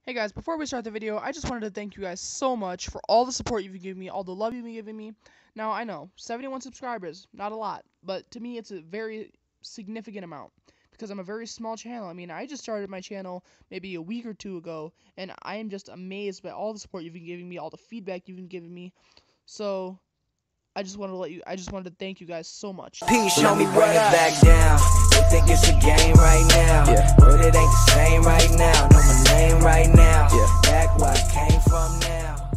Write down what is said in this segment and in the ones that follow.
Hey guys, before we start the video, I just wanted to thank you guys so much for all the support you've been giving me, all the love you've been giving me. Now, I know, 71 subscribers, not a lot, but to me it's a very significant amount because I'm a very small channel. I mean, I just started my channel maybe a week or two ago, and I am just amazed by all the support you've been giving me, all the feedback you've been giving me. So, I just wanted to thank you guys so much. P, show me what up. Back down. They think it's a game right now, but it ain't the same right now. Know my name right now. Back where I came from now.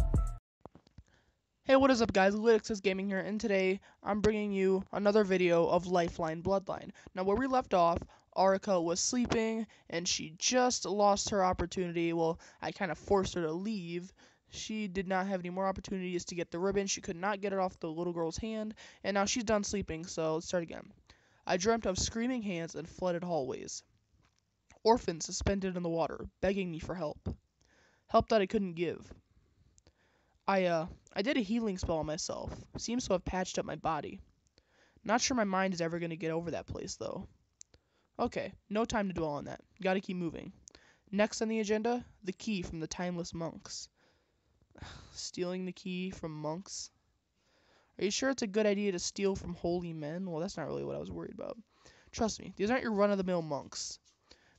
Hey, what is up guys, Lytics Gaming here, and today I'm bringing you another video of Lifeline Bloodline. Now where we left off, Arica was sleeping, and she just lost her opportunity. Well, I kind of forced her to leave. She did not have any more opportunities to get the ribbon. She could not get it off the little girl's hand, and now she's done sleeping, so let's start again. I dreamt of screaming hands and flooded hallways. Orphans suspended in the water, begging me for help. Help that I couldn't give. I did a healing spell on myself. Seems to have patched up my body. Not sure my mind is ever going to get over that place, though. Okay, no time to dwell on that. Gotta keep moving. Next on the agenda, the key from the Timeless Monks. Stealing the key from monks? Are you sure it's a good idea to steal from holy men? Well, that's not really what I was worried about. Trust me, these aren't your run-of-the-mill monks.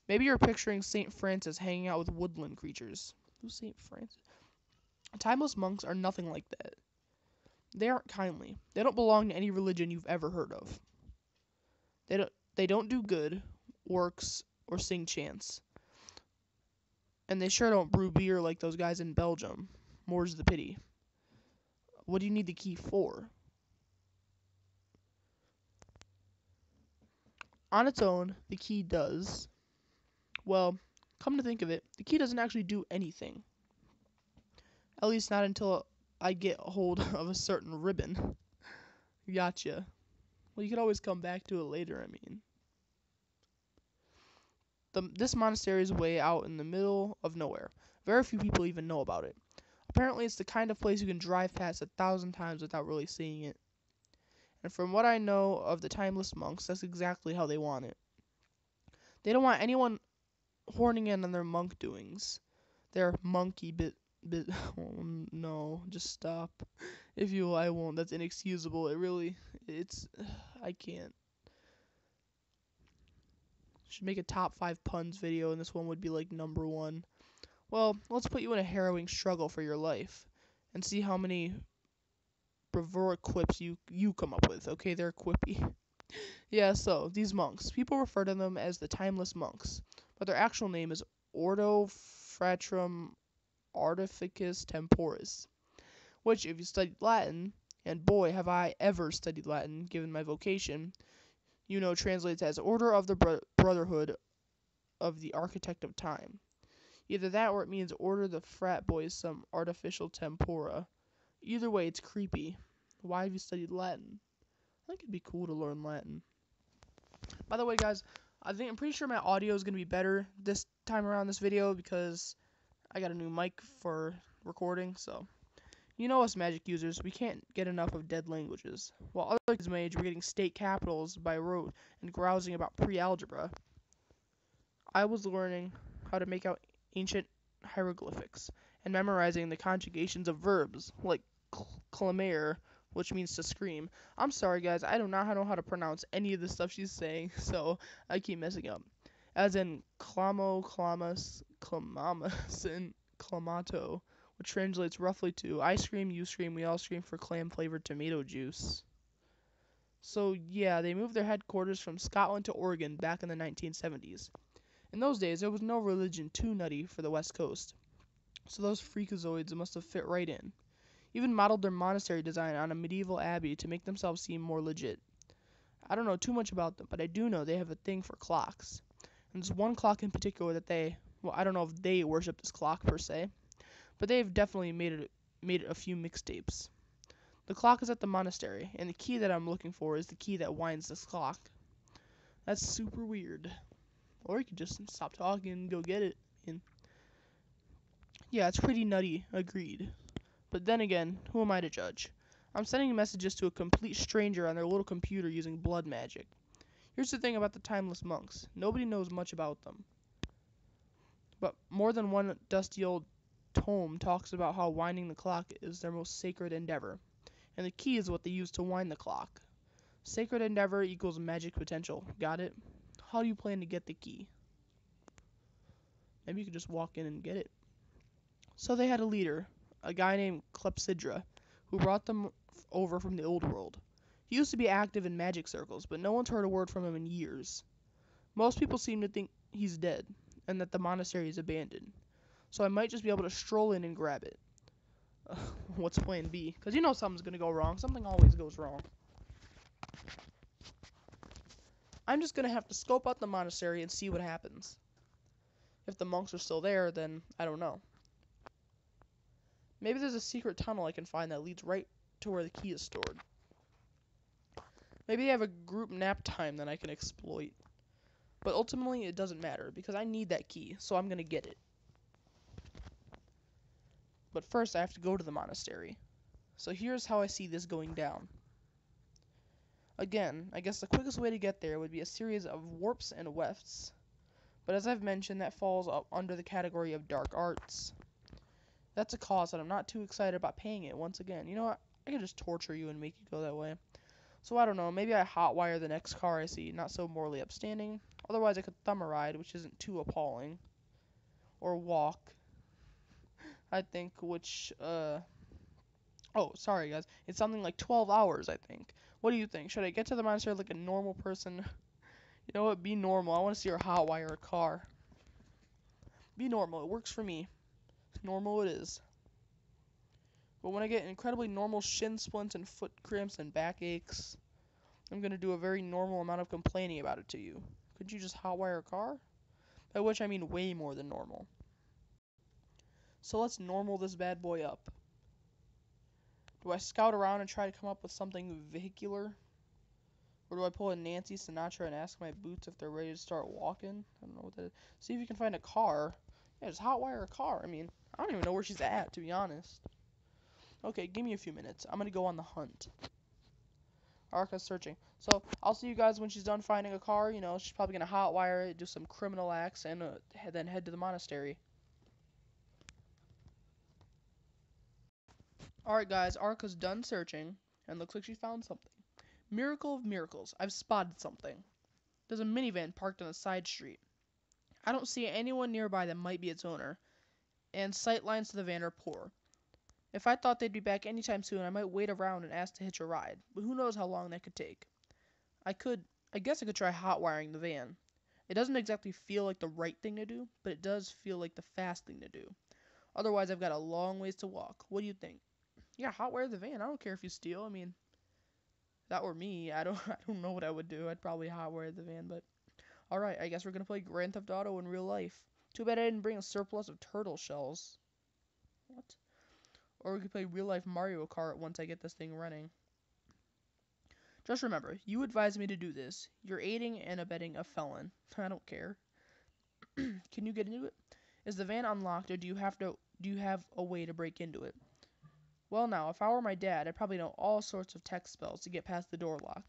Maybe you're picturing St. Francis hanging out with woodland creatures. Who's St. Francis? Timeless monks are nothing like that. They aren't kindly. They don't belong to any religion you've ever heard of. They don't do good works or sing chants. And they sure don't brew beer like those guys in Belgium. More's the pity. What do you need the key for? On its own, the key does. Well, come to think of it, the key doesn't actually do anything. At least not until I get a hold of a certain ribbon. Gotcha. Well, you could always come back to it later, I mean. This monastery is way out in the middle of nowhere. Very few people even know about it. Apparently, it's the kind of place you can drive past 1,000 times without really seeing it. And from what I know of the Timeless Monks, that's exactly how they want it. They don't want anyone horning in on their monk doings. Their monkey oh, no, just stop. If you will, I won't. That's inexcusable. I can't. Should make a top 5 puns video, and this one would be like number 1. Well, let's put you in a harrowing struggle for your life, and see how many bravura quips you come up with. Okay, they're quippy. Yeah, so, these monks. People refer to them as the Timeless Monks, but their actual name is Ordo Fratrum Artificus Temporis, which, if you studied Latin, and boy have I ever studied Latin, given my vocation, you know translates as Order of the Brotherhood of the Architect of Time. Either that or it means order the frat boys some artificial tempora. Either way, it's creepy. Why have you studied Latin? I think it'd be cool to learn Latin. By the way, guys, I'm pretty sure my audio is going to be better this time around this video because I got a new mic for recording, so. You know us magic users, we can't get enough of dead languages. While other kids my age were getting state capitals by rote and grousing about pre-algebra, I was learning how to make out ancient hieroglyphics and memorizing the conjugations of verbs, like clamere, which means to scream. I'm sorry, guys, I do not know how to pronounce any of the stuff she's saying, so I keep messing up. As in clamo, clamas, clamamas, and clamato, which translates roughly to I scream, you scream, we all scream for clam-flavored tomato juice. So, yeah, they moved their headquarters from Scotland to Oregon back in the 1970s. In those days, there was no religion too nutty for the West Coast, so those freakazoids must have fit right in. Even modeled their monastery design on a medieval abbey to make themselves seem more legit. I don't know too much about them, but I do know they have a thing for clocks. And there's one clock in particular that I don't know if they worship this clock per se, but they've definitely made it a few mixtapes. The clock is at the monastery, and the key that I'm looking for is the key that winds this clock. That's super weird. Or you could just stop talking and go get it. And yeah, it's pretty nutty, agreed. But then again, who am I to judge? I'm sending messages to a complete stranger on their little computer using blood magic. Here's the thing about the Timeless Monks. Nobody knows much about them. But more than one dusty old tome talks about how winding the clock is their most sacred endeavor, and the key is what they use to wind the clock. Sacred endeavor equals magic potential. Got it? How do you plan to get the key? Maybe you could just walk in and get it. So they had a leader, a guy named Clepsydra, who brought them over from the old world. He used to be active in magic circles, but no one's heard a word from him in years. Most people seem to think he's dead, and that the monastery is abandoned. So I might just be able to stroll in and grab it. What's plan B? Because you know something's going to go wrong. Something always goes wrong. I'm just going to have to scope out the monastery and see what happens. If the monks are still there, then I don't know. Maybe there's a secret tunnel I can find that leads right to where the key is stored. Maybe they have a group nap time that I can exploit. But ultimately, it doesn't matter, because I need that key, so I'm going to get it. But first, I have to go to the monastery. So here's how I see this going down. Again, I guess the quickest way to get there would be a series of warps and wefts. But as I've mentioned, that falls up under the category of dark arts. That's a cost that I'm not too excited about paying it once again. You know what? I could just torture you and make you go that way. So I don't know, maybe I hotwire the next car I see, not so morally upstanding. Otherwise I could thumb a ride, which isn't too appalling. Or walk, I think, which, oh, sorry guys, it's something like 12 hours, I think. What do you think? Should I get to the monastery like a normal person? You know what, be normal. I want to see her hotwire a car. Be normal, it works for me. Normal it is. But when I get incredibly normal shin splints and foot cramps and backaches, I'm going to do a very normal amount of complaining about it to you. Could you just hotwire a car? By which I mean way more than normal. So let's normal this bad boy up. Do I scout around and try to come up with something vehicular? Or do I pull a Nancy Sinatra and ask my boots if they're ready to start walking? I don't know what that is. See if you can find a car. Yeah, just hotwire a car. I mean, I don't even know where she's at, to be honest. Okay, give me a few minutes. I'm gonna go on the hunt. Arca's searching. So, I'll see you guys when she's done finding a car. You know, she's probably gonna hotwire it, do some criminal acts, and then head to the monastery. Alright guys, Arca's done searching, and looks like she found something. Miracle of miracles, I've spotted something. There's a minivan parked on a side street. I don't see anyone nearby that might be its owner, and sight lines to the van are poor. If I thought they'd be back anytime soon, I might wait around and ask to hitch a ride, but who knows how long that could take. I guess I could try hotwiring the van. It doesn't exactly feel like the right thing to do, but it does feel like the fast thing to do. Otherwise, I've got a long ways to walk. What do you think? Yeah, hotwire the van. I don't care if you steal. I mean, if that were me, I don't know what I would do. I'd probably hotwire the van, but alright, I guess we're gonna play Grand Theft Auto in real life. Too bad I didn't bring a surplus of turtle shells. What? Or we could play real life Mario Kart once I get this thing running. Just remember, you advised me to do this. You're aiding and abetting a felon. I don't care. Can you get into it? Is the van unlocked, or do you have a way to break into it? Well now, if I were my dad, I'd probably know all sorts of tech spells to get past the door lock,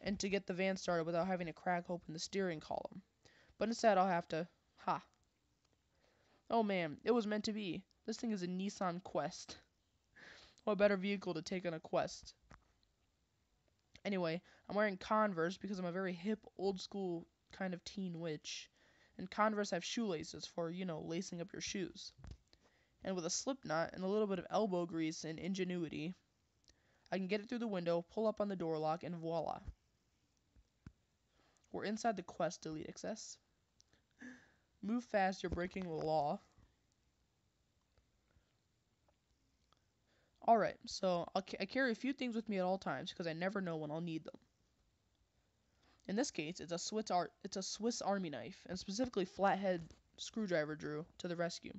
and to get the van started without having to crack open the steering column. But instead I'll have to... Ha. Oh man, it was meant to be. This thing is a Nissan Quest. What better vehicle to take on a quest? Anyway, I'm wearing Converse because I'm a very hip, old-school kind of teen witch. And Converse have shoelaces for, you know, lacing up your shoes. And with a slip knot and a little bit of elbow grease and ingenuity, I can get it through the window, pull up on the door lock, and voila. We're inside the quest, delete excess. Move fast, you're breaking the law. Alright, so I carry a few things with me at all times because I never know when I'll need them. In this case, it's a Swiss Army knife, and specifically flathead screwdriver drew to the rescue.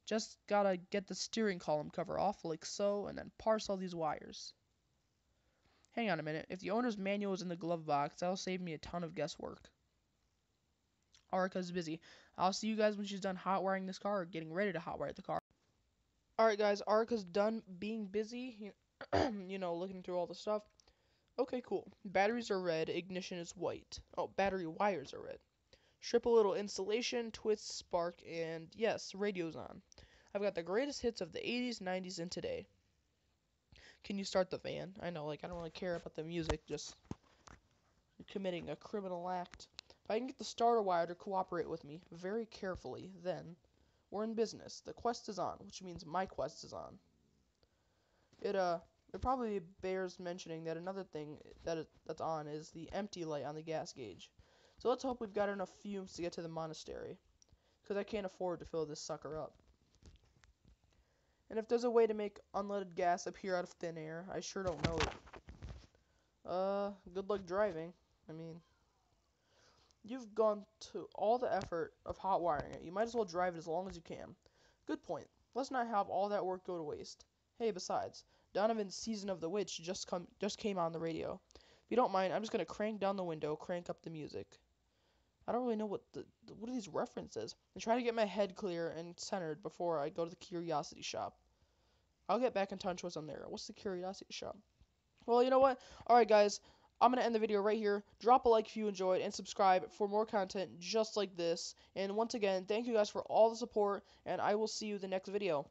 Just gotta get the steering column cover off like so, and then parse all these wires. Hang on a minute, if the owner's manual is in the glove box, that'll save me a ton of guesswork. Arca's busy. I'll see you guys when she's done hotwiring this car, or getting ready to hotwire the car. Alright guys, Arca's done being busy, you know, looking through all the stuff. Okay, cool. Batteries are red, ignition is white. Oh, battery wires are red. Strip a little insulation, twist, spark, and yes, radio's on. I've got the greatest hits of the 80s, 90s, and today. Can you start the van? I know, like, I don't really care about the music, just committing a criminal act. If I can get the starter wire to cooperate with me very carefully, then we're in business. The quest is on, which means my quest is on. It probably bears mentioning that another thing that's on is the empty light on the gas gauge. So let's hope we've got enough fumes to get to the monastery, because I can't afford to fill this sucker up. And if there's a way to make unleaded gas appear out of thin air, I sure don't know it. Good luck driving. I mean, you've gone to all the effort of hot wiring it. You might as well drive it as long as you can. Good point. Let's not have all that work go to waste. Hey, besides, Donovan's Season of the Witch just came on the radio. If you don't mind, I'm just gonna crank down the window, crank up the music. I don't really know what are these references. I'm trying to get my head clear and centered before I go to the curiosity shop. I'll get back in touch once I'm there. What's the curiosity shop? Well, you know what? Alright, guys. I'm going to end the video right here. Drop a like if you enjoyed, and subscribe for more content just like this. And once again, thank you guys for all the support, and I will see you in the next video.